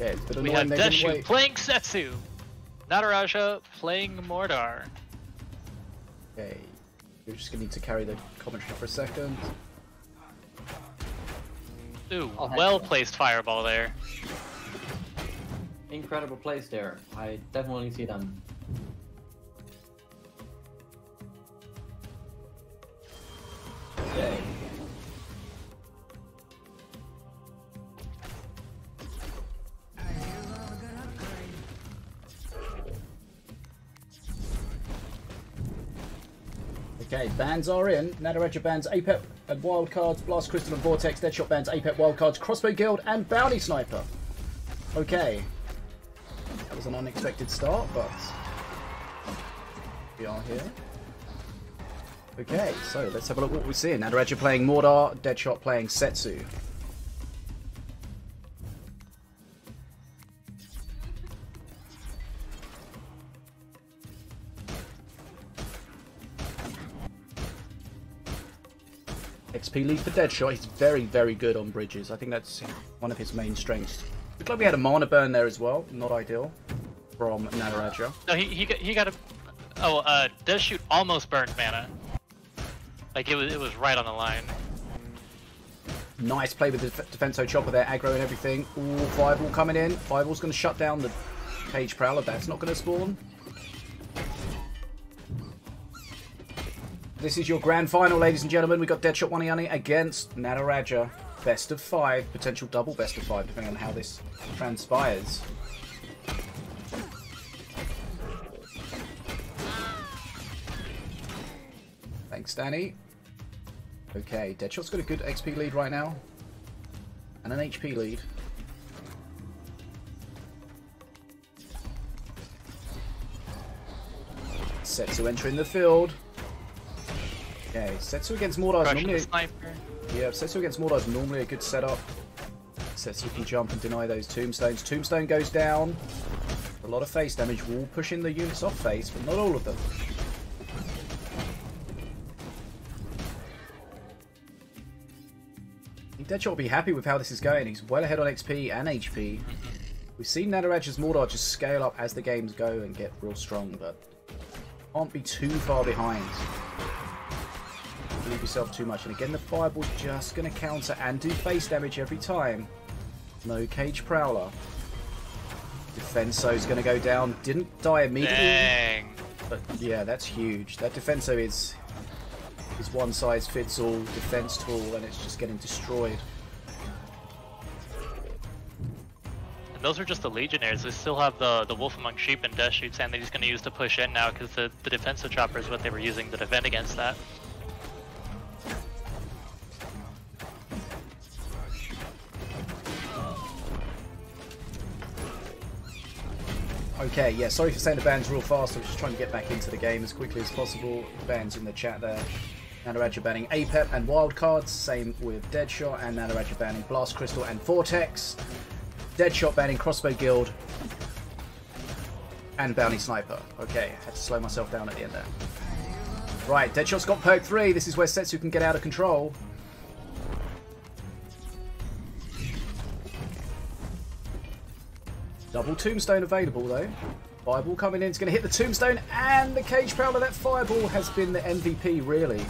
Yeah, it's a bit We annoying have they didn't Deshu wait. playing Setsu. Nataraja playing Mordar. Okay, you're just gonna need to carry the commentary for a second. Ooh, Oh, heck well yeah. placed fireball there. Incredible place there. I definitely see them. Okay. Okay, bans are in. Nataraja bans Apep and Wildcards, Blast Crystal and Vortex, Deadshot bans Apep, Wildcards, Crossbow Guild and Bounty Sniper. Okay. That was an unexpected start, but we are here. Okay, so let's have a look what we're seeing. Nataraja playing Mordar, Deadshot playing Setsu. XP lead for Deadshot. He's very, very good on bridges. I think that's one of his main strengths. Looks like we had a mana burn there as well. Not ideal from Nataraja. No, he got a. Oh, does shoot almost burned mana. Like it was right on the line. Nice play with the Defenso Chopper there, aggro and everything. Ooh, Fireball coming in. Fireball's going to shut down the Cage Prowler. That's not going to spawn. This is your grand final, ladies and gentlemen. We've got Deadshot Wanyani against Nataraja. Best of 5, potential double best of 5, depending on how this transpires. Thanks, Danny. Okay, Deadshot's got a good XP lead right now. And an HP lead. Setsu entering the field. Okay, Setsu against Mordar is normally... Yeah, Setsu against Mordar is normally a good setup. Setsu can jump and deny those tombstones. Tombstone goes down. A lot of face damage. Will push in the units off face, but not all of them. I think Deadshot will be happy with how this is going. He's well ahead on XP and HP. We've seen Nataraja's Mordar just scale up as the games go and get real strong, but can't be too far behind. Leave yourself too much. And again, the Fireball's just going to counter and do face damage every time. No Cage Prowler. Defenso's going to go down. Didn't die immediately. Dang. But yeah, that's huge. That Defenso is one size fits all defense tool, and it's just getting destroyed. And those are just the Legionnaires. They still have the Wolf Among Sheep and Death Shoots, and they're just going to use to push in now because the defensive chopper is what they were using to defend against that. Okay, yeah, sorry for saying the bans real fast. I was just trying to get back into the game as quickly as possible. Bans in the chat there. Nataraja banning Apep and Wildcards. Same with Deadshot. And Nataraja banning Blast Crystal and Vortex. Deadshot banning Crossbow Guild. And Bounty Sniper. Okay, had to slow myself down at the end there. Right, Deadshot's got perk 3. This is where Setsu can get out of control. Double Tombstone available though. Fireball coming in, it's going to hit the Tombstone and the Cage Prowler. That Fireball has been the MVP, really.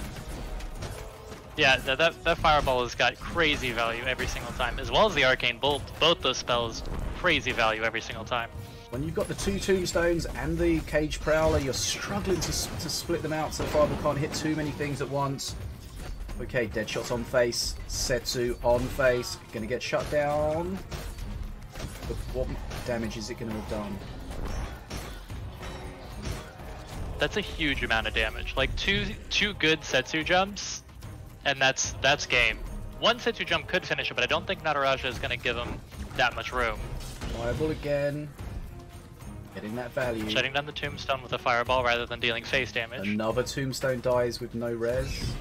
Yeah, that Fireball has got crazy value every single time, as well as the Arcane Bolt. Both those spells, crazy value every single time. When you've got the 2 Tombstones and the Cage Prowler, you're struggling to split them out so the Fireball can't hit too many things at once. Okay, Deadshot's on face. Setsu on face. Going to get shut down. But what damage is it going to have done? That's a huge amount of damage. Like two good Setsu jumps, and that's game. One Setsu jump could finish it, but I don't think Nataraja is going to give him that much room. Fireball again. Getting that value. Shutting down the Tombstone with a Fireball rather than dealing face damage. Another Tombstone dies with no res.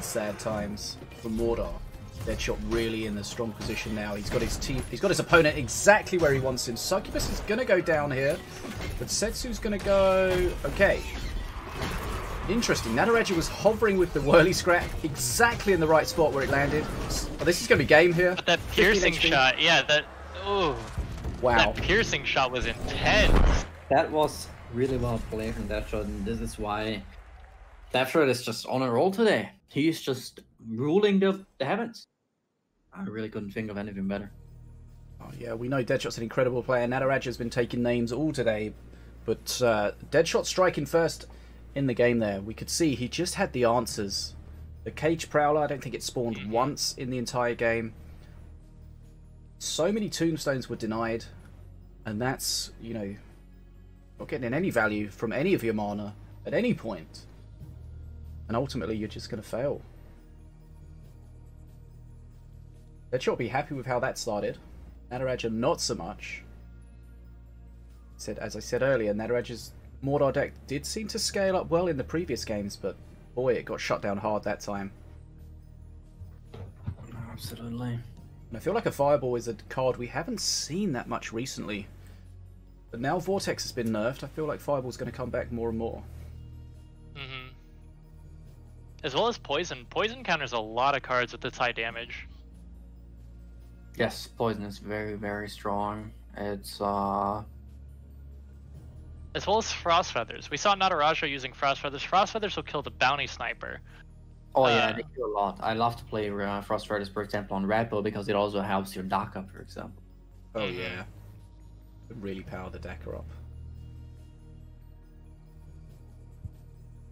Sad times for Mordar. Deadshot really in a strong position now. He's got his team. He's got his opponent exactly where he wants him. Succubus is going to go down here, but Setsu's going to go. Okay. Interesting. Nataraja was hovering with the whirly scrap exactly in the right spot where it landed. Oh, this is going to be game here. But that piercing shot, yeah, that. Ooh. Wow. That piercing shot was intense. That was really well played from Deathshot, and this is why Deathshot is just on a roll today. He's just ruling the heavens. I really couldn't think of anything better. Oh, yeah, we know Deadshot's an incredible player. Nataraja's been taking names all today, but Deadshot striking first in the game there. We could see he just had the answers. The Cage Prowler, I don't think it spawned once in the entire game. So many tombstones were denied, and that's, you know, not getting any value from any of your mana at any point. And ultimately, you're just going to fail. Deadshot will be happy with how that started. Nataraja, not so much. As I said earlier, Nataraja's Mordor deck did seem to scale up well in the previous games, but boy, it got shut down hard that time. Absolutely. And I feel like a Fireball is a card we haven't seen that much recently. But now Vortex has been nerfed, I feel like Fireball's going to come back more and more. Mm-hmm. As well as Poison. Poison counters a lot of cards with its high damage. Yes, Poison is very, very strong. It's As well as Frost Feathers. We saw Nataraja using Frost Feathers. Frost Feathers will kill the Bounty Sniper. Oh yeah, they kill a lot. I love to play Frost Feathers, for example, on Red Bull because it also helps your Daka, for example. Oh yeah. Would really power the decker up.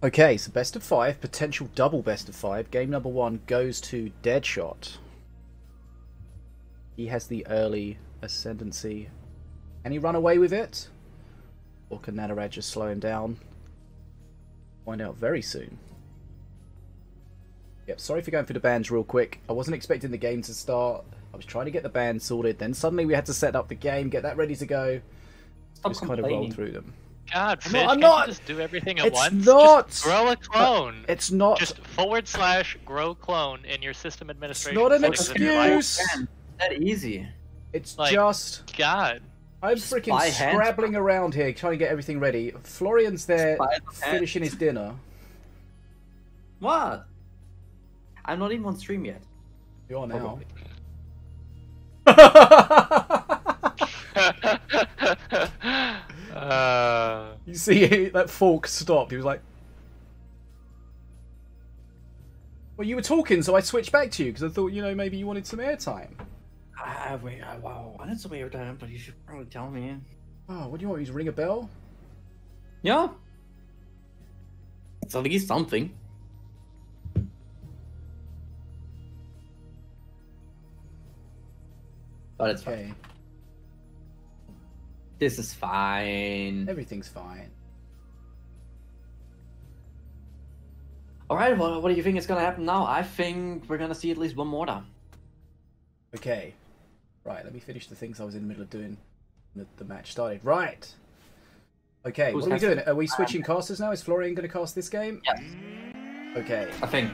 Okay, so best of 5, potential double best of 5. Game number 1 goes to Deadshot. He has the early ascendancy. Can he run away with it? Or can Nataraja slow him down? Find out very soon. Yep, sorry for going through the bans real quick. I wasn't expecting the game to start. I was trying to get the band sorted. Then suddenly we had to set up the game, get that ready to go. Stop just kind of roll through them. God, Fish, I'm can't not. you just do everything at once? It's not. Just grow a clone. It's not. Just / grow clone in your system administration. It's not an settings in your life. excuse. That easy. It's Like, just. God. I'm freaking scrabbling around here trying to get everything ready. Florian's there finishing his dinner. What? I'm not even on stream yet. You are now. You see that fork stopped. He was like, well, you were talking, so I switched back to you because I thought, you know, maybe you wanted some airtime. I wanted some airtime, but you should probably tell me. Oh, what do you want me to ring a bell? Yeah. It's at least something. But it's Okay. fine. This is fine. Everything's fine. Alright, well, what do you think is gonna happen now? I think we're gonna see at least one more time. Okay. Right, let me finish the things I was in the middle of doing when the match started. Right. Okay, what are we doing? Are we switching casters now? Is Florian going to cast this game? Yes. Okay. I think.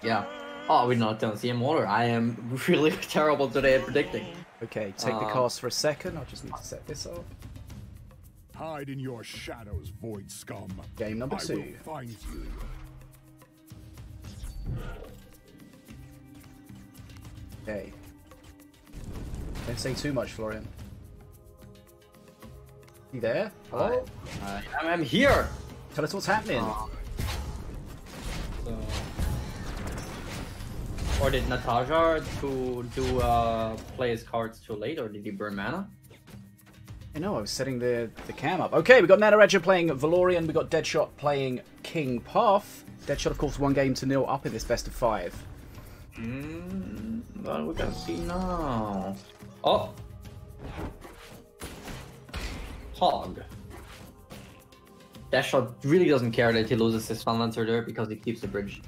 Yeah. Oh, we're not done CM order. I am really terrible today at predicting. Okay, take the cast for a second. I just need to set this up. Hide in your shadows, void scum. Game number 2. I will find you. Okay. Don't say too much, Florian. You there? Hello? I'm here. Tell us what's happening. So... Or did Nataraja play his cards too late, or did he burn mana? I know, I was setting the cam up. Okay, we got Nataraja playing Valorian, we got Deadshot playing King Path. Deadshot, of course, 1-0 up in this best of 5. What we're gonna see now. Oh! Hog. Deadshot really doesn't care that he loses his Funlancer there because he keeps the bridge.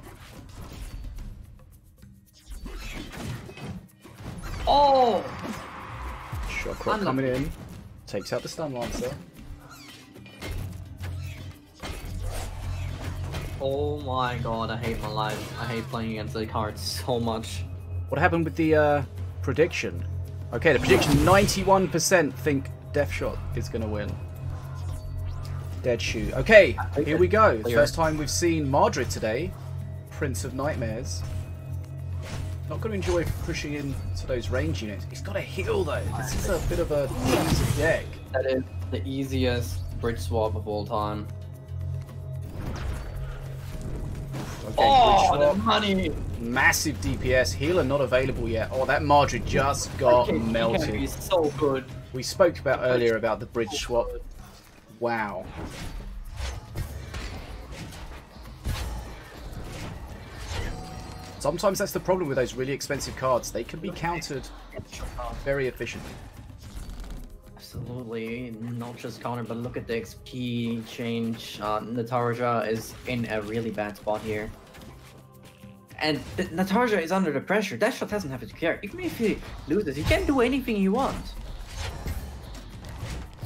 Oh! Shockwave coming in. Takes out the Stun Lancer. Oh my god, I hate my life. I hate playing against the cards so much. What happened with the prediction? Okay, the prediction, 91% think Deathshot is going to win. Dead Shoe. Okay, here we go. First time we've seen Mardred today. Prince of Nightmares. Not going to enjoy pushing into those range units. He's got to heal though. This is a bit of a easy deck. That is the easiest bridge swap of all time. Okay, Oh, bridge the swap. money! Massive DPS. Healer not available yet. Oh, that Madrid just got melted. He's so good. We spoke about earlier about the bridge swap. Wow. Sometimes that's the problem with those really expensive cards. They can be countered very efficiently. Absolutely, not just counter, but look at the XP change. Nataraja is in a really bad spot here. And Nataraja is under the pressure. Deathshot doesn't have to care. Even if he loses, he can do anything he wants.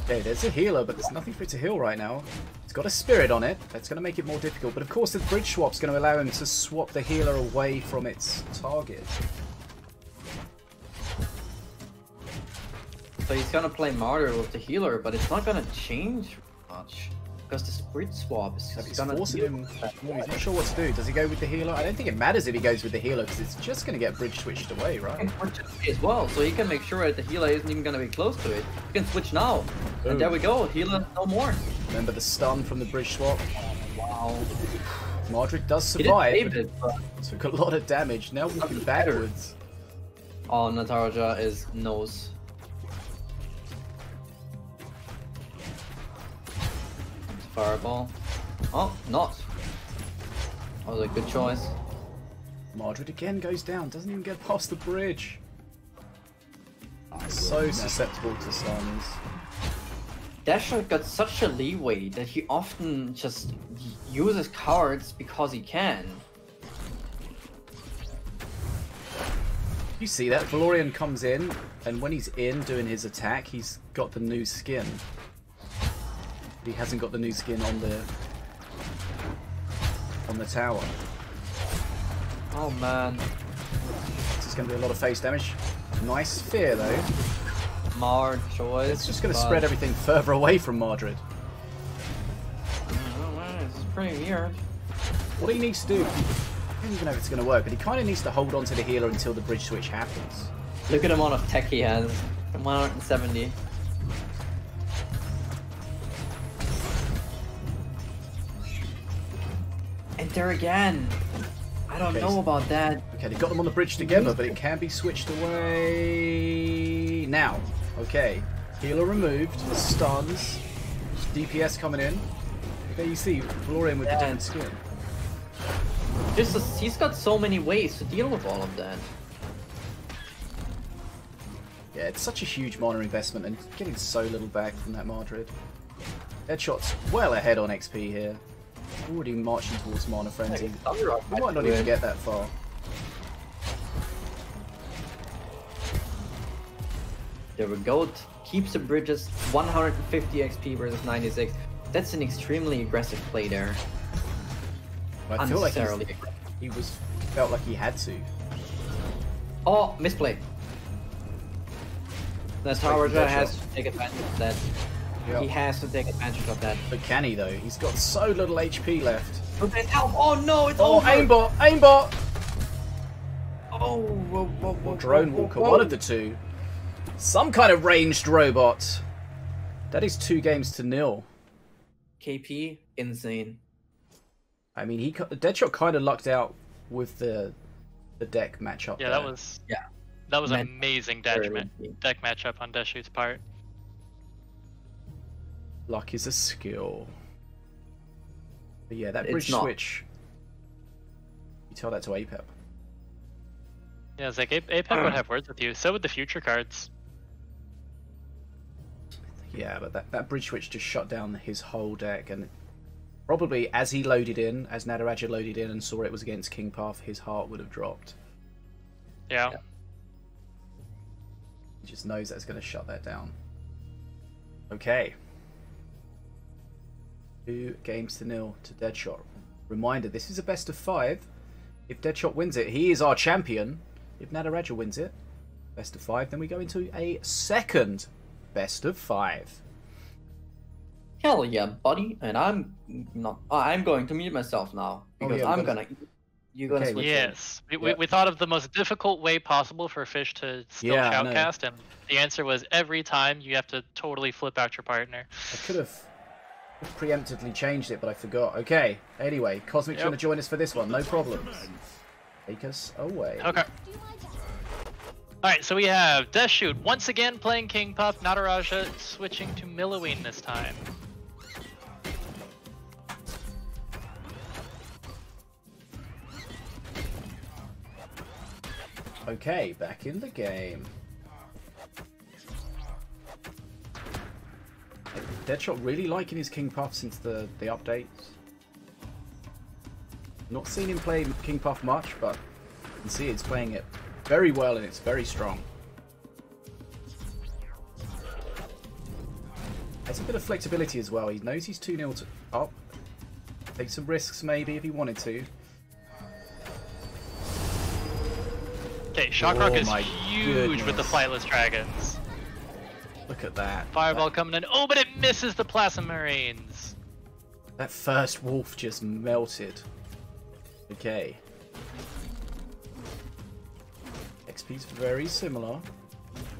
Okay, there's a healer, but there's nothing for it to heal right now. It's got a spirit on it. That's going to make it more difficult. But of course, the bridge swap's going to allow him to swap the healer away from its target. So he's gonna play Martyr with the healer, but it's not gonna change much. Because the bridge swap is just He's gonna forcing him. He's not sure what to do. Does he go with the healer? I don't think it matters if he goes with the healer, because it's just going to get bridge switched away, right? as well, so he can make sure that the healer isn't even gonna be close to it. He can switch now. Boom. And there we go, healer no more. Remember the stun from the bridge swap? Wow. Madrid does He didn't survive. save it, but... Took a lot of damage. Now walking backwards. Oh, Nataraja is nose. Fireball. Oh, not. That was a good choice. Madrid again goes down. Doesn't even get past the bridge. So susceptible to stuns. Deathshot got such a leeway that he often just uses cards because he can. You see that? Valorian comes in, and when he's in doing his attack, he's got the new skin. He hasn't got the new skin on the tower. Oh man. This is going to be a lot of face damage. Nice fear though. Mar choice. It's just going to spread everything further away from Madrid. Oh man, this is pretty weird. What he needs to do, I don't even know if it's going to work, but he kind of needs to hold on to the healer until the bridge switch happens. Look at the amount of tech he has. 170. And there again. I don't know about that. Okay, they got them on the bridge together, but it can be switched away now. Okay, healer removed, stuns, DPS coming in. There you see Valorian with the different skin. He's got so many ways to deal with all of that. Yeah, it's such a huge mana investment and getting so little back from that Madrid. Deadshot's well ahead on XP here. Already marching towards Mana Frenzy. We might not even get that far. There we go. Keeps the bridges 150 XP versus 96. That's an extremely aggressive play there. I feel like Unnecessarily. he felt like he had to. Oh, misplay. Nataraja has to take advantage of that. Yep. He has to take advantage of that. But can he though? He's got so little HP left. Oh no, it's Oh, over! aimbot! Aimbot! Oh, whoa, whoa, whoa, Or Drone whoa, Walker, whoa. one of the two. Some kind of ranged robot. That is 2-0. KP, insane. I mean, Deadshot kind of lucked out with the deck matchup. Yeah, there. that was Man- amazing deck matchup on Deathshoot's part. Luck is a skill. But yeah, that It's bridge not. switch. You tell that to APEP. Yeah, it's like APEC would have words with you. So would the future cards. Yeah, but that bridge switch just shut down his whole deck, and probably as he loaded in, as Nataraja loaded in and saw it was against King Path, his heart would have dropped. Yeah. He just knows that's going to shut that down. Okay. 2-0 to Deadshot. Reminder, this is a best of 5. If Deadshot wins it, he is our champion. If Nataraja wins it, best of 5, then we go into a second best of 5. Hell yeah, buddy. And I'm going to mute myself now. Because yeah, I'm gonna You gonna Okay, switch? Yes, Yep. we thought of the most difficult way possible for Fish to still Yeah, I know. shoutcast, and the answer was every time you have to totally flip out your partner. I could have preemptively changed it, but I forgot. Okay, anyway, Cosmic's going to join us for this one, no problems. Take us away. Okay. Alright, so we have Death Shoot once again playing King Puff, Nataraja switching to Milloween this time. Okay, back in the game. Deadshot really liking his King Puff since the updates. Not seen him play King Puff much, but you can see he's playing it very well and it's very strong. Has a bit of flexibility as well. He knows he's 2-0 up. Take some risks maybe if he wanted to. Okay, Shockrock is my huge with the goodness. Flightless Dragons. Look at that. Fireball coming in. Oh, but it misses the Plasma Marines. That first wolf just melted. Okay. XP's very similar.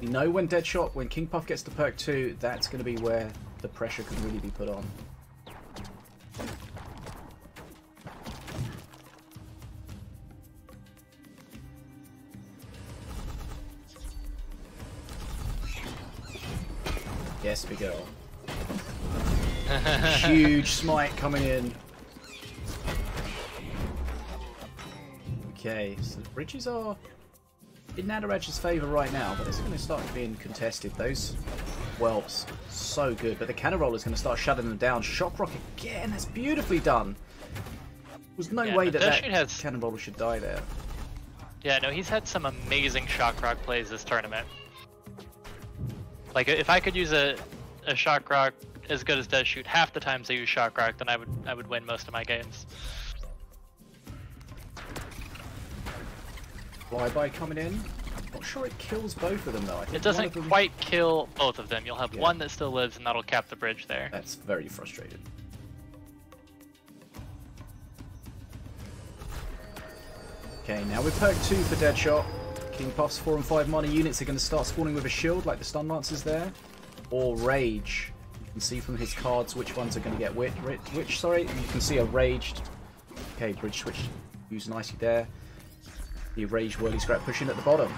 We know when Deadshot, when King Puff gets to perk 2, that's going to be where the pressure can really be put on. Yes, we go. Huge smite coming in. Okay, so the bridges are in Nataraja's favour right now, but it's going to start being contested. Those whelps, so good, but the cannon roller is going to start shutting them down. Shockrock again, that's beautifully done. There's no way that cannon roller should die there. Yeah, no, he's had some amazing Shockrock plays this tournament. Like, if I could use a Shockrock as good as Death Shoot half the times I use Shockrock, then I would win most of my games. Flyby coming in. Not sure it kills both of them though. I think It doesn't one of them... quite kill both of them. You'll have one that still lives, and that'll cap the bridge there. That's very frustrating. Okay, now with perk 2 for Deadshot. King Puff's 4 and 5 mana units are going to start spawning with a shield like the Stun Lancers there. Or Rage. You can see from his cards which ones are going to get which, sorry. You can see a Raged. Okay, bridge switch used nicely there. The Raged Whirly Scrap pushing at the bottom.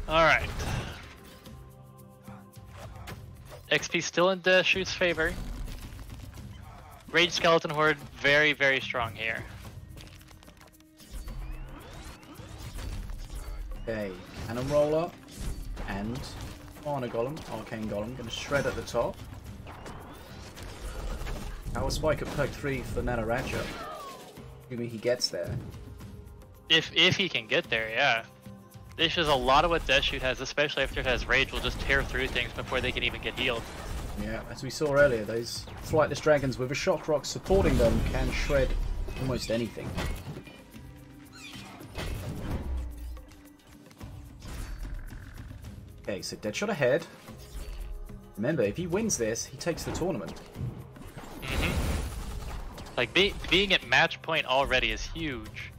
Alright. XP still in Death Shoot's favor. Rage Skeleton Horde very, very strong here. Okay, Cannon Roller and Mana Golem, Arcane Golem, going to shred at the top. Power Spike at perk 3 for Nataraja. Assuming he gets there. If he can get there, yeah. This is a lot of what Death Shoot has, especially after it has Rage, will just tear through things before they can even get healed. Yeah, as we saw earlier, those Flightless Dragons with a Shockrock supporting them can shred almost anything. Okay, so Deadshot ahead. Remember, if he wins this, he takes the tournament. Like, being at match point already is huge.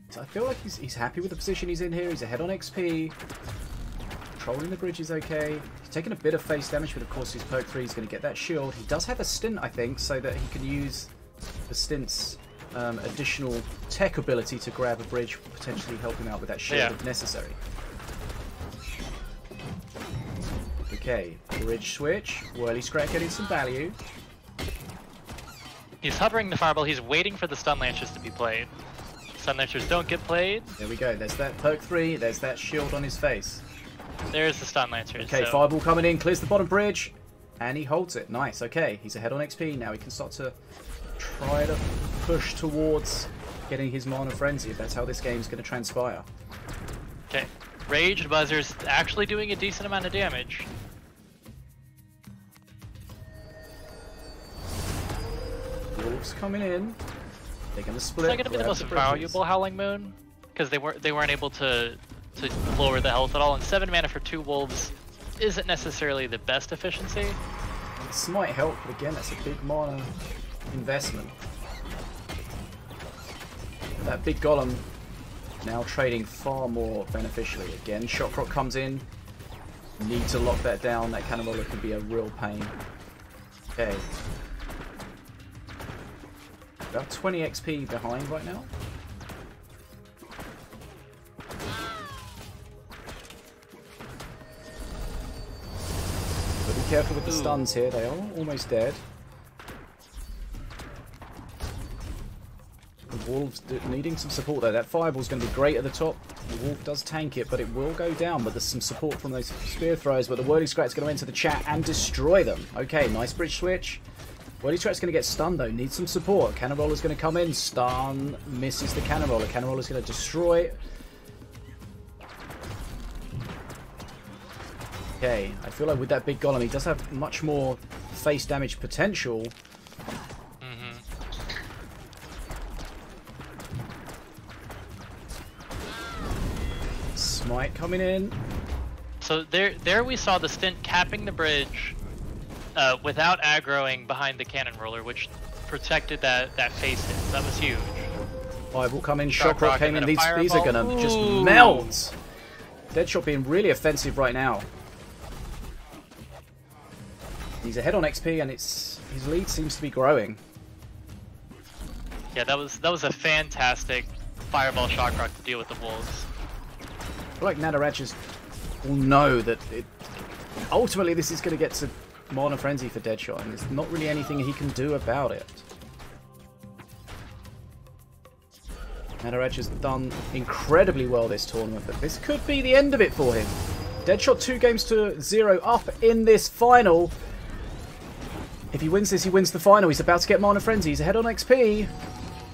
So I feel like he's happy with the position he's in here. He's ahead on XP. Controlling the bridge is okay. He's taking a bit of face damage, but of course his perk 3 is going to get that shield. He does have a stint, I think, so that he can use the stint's additional tech ability to grab a bridge, potentially help him out with that shield if necessary. Okay, bridge switch. Whirly Scrap getting some value. He's hovering the Fireball. He's waiting for the Stun Lancers to be played. Stun Lancers don't get played. There we go. There's that perk 3. There's that shield on his face. There's the Stun Lancers. Okay, so. Fireball coming in. Clears the bottom bridge. And he holds it. Nice. Okay, he's ahead on XP. Now he can start to try to push towards getting his Mana Frenzy, if that's how this game's going to transpire. Okay, Raged Buzzer's actually doing a decent amount of damage. Wolves coming in. They're going to split. It's not going to be the most valuable Howling Moon, because they weren't able to lower the health at all, and 7 mana for 2 Wolves isn't necessarily the best efficiency. This might help, but again, that's a big mana investment. That big Golem now trading far more beneficially. Again, Shockrock comes in. Need to lock that down. That Cannonballer could be a real pain. Okay. About 20 XP behind right now. But be careful with the stuns here. They are almost dead. The Wolves needing some support there. That Fireball's going to be great at the top. The Wolf does tank it, but it will go down. But there's some support from those Spear Throws. But the Whirly Scrat's going to enter the chat and destroy them. Okay, nice bridge switch. Whirly Scrat's going to get stunned though. Needs some support. Cannonballer's going to come in. Stun. Misses the Cannonballer. Cannonballer's going to destroy. Okay, I feel like with that big Golem, he does have much more face damage potential. Smite coming in. So there we saw the Stint capping the bridge without aggroing behind the Cannon Roller, which protected that face hit. That was huge. Fireball coming, Shockrock came in. These are gonna just melt. Deadshot being really offensive right now. He's ahead on XP, and his lead seems to be growing. Yeah, that was a fantastic Fireball Shockrock to deal with the Wolves. I feel like Nataraja will know that ultimately this is going to get to Mana Frenzy for Deadshot, and there's not really anything he can do about it. Nataraja's done incredibly well this tournament, but this could be the end of it for him. Deadshot 2-0 up in this final. If he wins this, he wins the final. He's about to get Mana Frenzy. He's ahead on XP.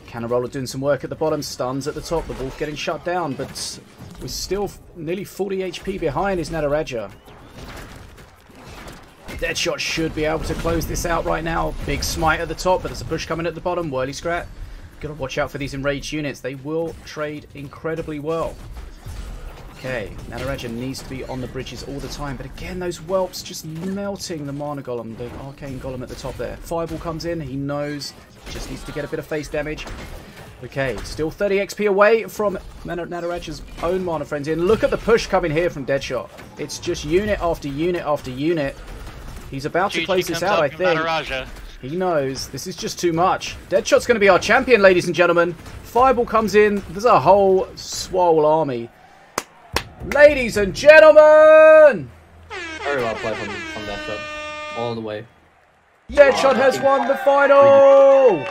Cannon Roller doing some work at the bottom. Stuns at the top. The Wolf getting shut down, but we're still nearly 40 HP behind is Nataraja. Deadshot should be able to close this out right now. Big smite at the top, but there's a push coming at the bottom. Whirly Scrat. Gotta watch out for these enraged units. They will trade incredibly well. Okay, Nataraja needs to be on the bridges all the time, but again, those whelps just melting the Mana Golem, the Arcane Golem at the top there. Fireball comes in, he knows, just needs to get a bit of face damage. Okay, still 30 XP away from Nataraja's own Mana Frenzy, and look at the push coming here from Deadshot. It's just unit after unit after unit. He's about to close this out, I think. Nataraja. He knows this is just too much. Deadshot's going to be our champion, ladies and gentlemen. Fireball comes in, there's a whole swole army. Ladies and gentlemen! Very well played from Deadshot. All the way. Deadshot has won the final!